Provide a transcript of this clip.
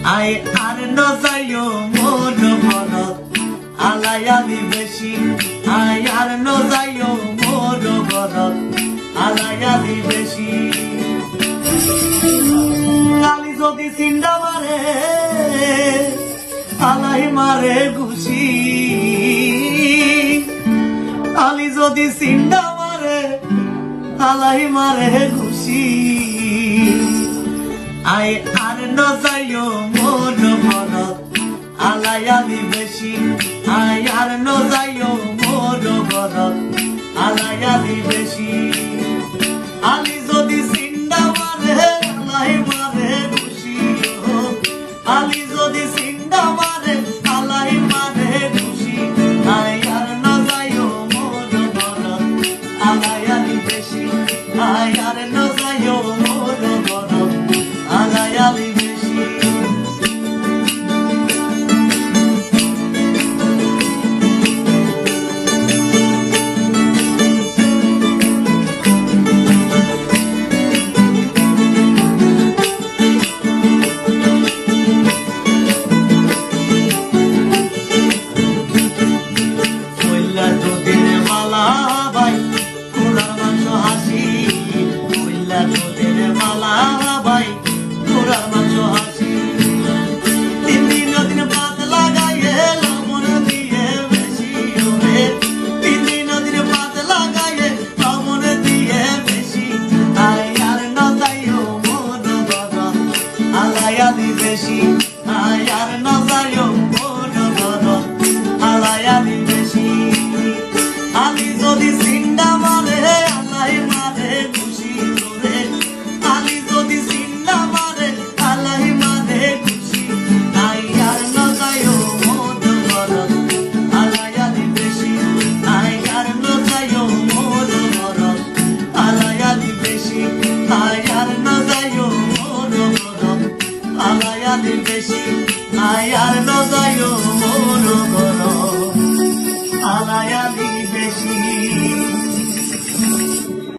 I আর নজাইও মন মনত আলায়ালি বেশি আই আর নজাইও মন মনত আলায়ালি বেশি আলি যদি চিন্তা মারে আলাই মারে ঘুষি আলি যদি চিন্তা মারে আলাই মারে ঘুষি আই আর নজাইও মন মনত আলায়ালি বেশি আই আর নজাইও মন মনত আলায়ালি বেশি আলি যদি চিন্তা মারে আলাই মারে খুশি আলি যদি চিন্তা মারে আলাই মারে খুশি আই আর নজাইও মন মনত আলায়ালি বেশি আই আর নজাইও মন মনত আলায়ালি বেশি আলায়ালি বেশি আই আর নজাইও মন মনত আলায়ালি বেশি আলি যদি চিন্তা মারে আলাই মারে খুশি করে আলি যদি চিন্তা মারে আলাই মারে খুশি আই আর নজাইও মন মনত আলায়ালি বেশি আই আর নজাইও মন মনত আলায়ালি বেশি আই আর নজাইও মন মনত আলায়ালি বেশি আই আর নজাইও